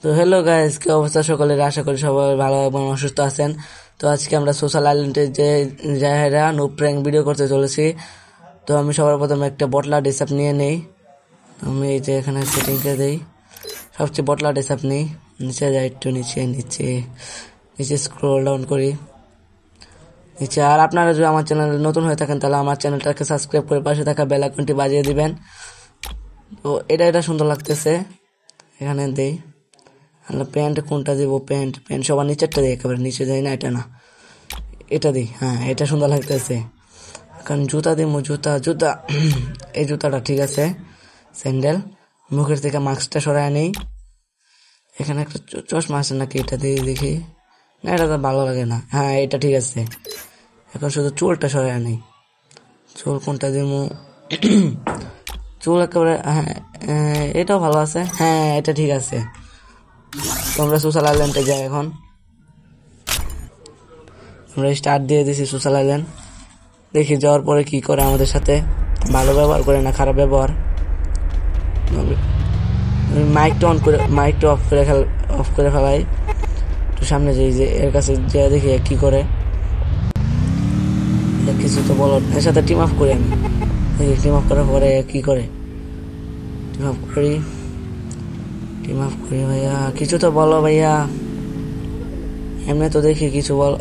তো hello guys, কি অবস্থা সকলের? আশা করি সবাই ভালো এবং সুস্থ আছেন। তো আজকে আমরা সোশ্যাল আইল্যান্ডে যে জাহেরা নো প্র্যাঙ্ক ভিডিও করতে চলেছি। তো আমি সবার প্রথমে একটা বটলা ডিসাপ নিয়ে নেই। আমি এই যে এখানে সেটিংসে দেই, সবচেয়ে বটলা ডিসাপ নেই, নিচে যাই, একটু নিচে নিচে নিচে স্ক্রল ডাউন করি নিচে। আর আপনারা যদি আমার চ্যানেলে নতুন হয়ে থাকেন তাহলে আমার চ্যানেলটাকে সাবস্ক্রাইব করে পাশে থাকা বেল আইকনটি বাজিয়ে দিবেন। তো এটা সুন্দর লাগতেছে, এখানে দেই। প্যান্ট কোনটা দিব? প্যান্ট প্যান্ট সবার নিচেরটা দিই, একেবারে নিচে যাই না, এটা না, এটা দিই। হ্যাঁ, এটা সুন্দর লাগতেছে। এখন জুতা দিব, জুতা জুতা এই জুতাটা ঠিক আছে, স্যান্ডেল। মুখের থেকে মাস্কটা সরায় নেই। এখানে একটা চশমা আছে নাকি, এটা দিয়ে দেখি। না, এটা তো ভালো লাগে না। হ্যাঁ, এটা ঠিক আছে। এখন শুধু চুলটা সরায় নেই। চুল কোনটা দিব? চুল একেবারে, হ্যাঁ এটাও ভালো আছে। হ্যাঁ, এটা ঠিক আছে। তোমরা সোশ্যাল আইল্যান্ডে যাই। এখন আমরা স্টার্ট দিয়ে দিছি সোশ্যাল আইল্যান্ড। দেখি যাওয়ার পরে কি করে আমাদের সাথে, ভালো ব্যবহার করে না খারাপ ব্যবহার। মাইকটা অফ করে ফেলাই। তো সামনে যাই, যে এর কাছে যে দেখি কি করে। কিছু তো বলো, এর সাথে টিম আপ করি আমি। দেখি টিম আপ করার পরে কি করে। টিম আপ করি ভাইয়া, কিছু তো বলো ভাইয়া। এমনি তো দেখি কিছু বল।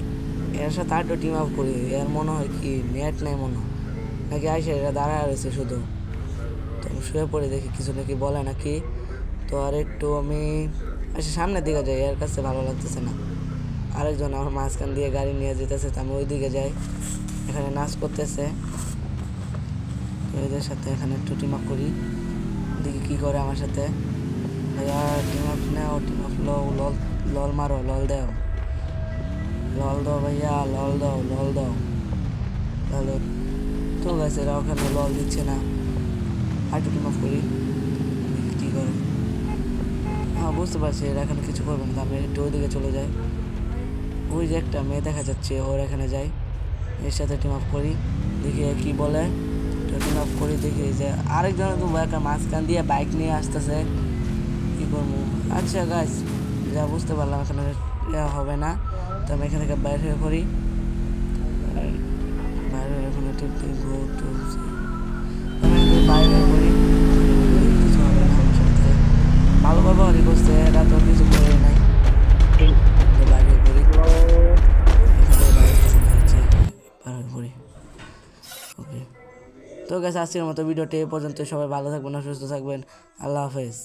এর সাথে আরেকটু টিম আপ করি। এর মনে হয় কি নেট নেই মনে হয়, নাকি আইসে এরা দাঁড়ায় রয়েছে শুধু। তো আমি শুয়ে পড়ে দেখি কিছু নাকি বলে নাকি। তো আর একটু আমি এসে সামনের দিকে যাই, এর কাছে ভালো লাগতেছে না। আরেকজন আমার মাঝখান দিয়ে গাড়ি নিয়ে যেতেছে, তো আমি ওই দিকে যাই। এখানে নাচ করতেছে, তো এদের সাথে এখানে একটু টিম আপ করি, দেখি কি করে আমার সাথে। ভাইয়া টিম আপ নেও, টিম আপ লল মারো, লল দাও ভাইয়া, লল দাও। তাহলে তো গেছে, এরা ওখানে লল দিচ্ছে না। আর একটু টিম অফ করি, কি করে। হ্যাঁ, বুঝতে পারছি এরা এখানে কিছু করবে না। আমি একটু ওইদিকে চলে যাই। ওই যে একটা মেয়ে দেখা যাচ্ছে, ওর এখানে যাই, এর সাথে টিম অফ করি, দেখি কি বলে। টিম অফ করি, দেখি যে আরেকজন তো একটা মাঝখান দিয়ে বাইক নিয়ে আসতেছে, কি করবো। আচ্ছা গাছ, যা বুঝতে পারলাম এখানে হবে না। তো আমি এখান থেকে বাইরে হয়ে পড়ি। বাইরে এখানে বাইরে করি, কিছু হবে না আমার সাথে। ভালো ব্যবহারই করছে, এরা তো কিছু করে নাই। বাইরে করি, বাইরে করি। ওকে, তো গেছে আজকের মতো ভিডিওটি এ পর্যন্ত। সবাই ভালো থাকবেন, সুস্থ থাকবেন। আল্লাহ হাফেজ।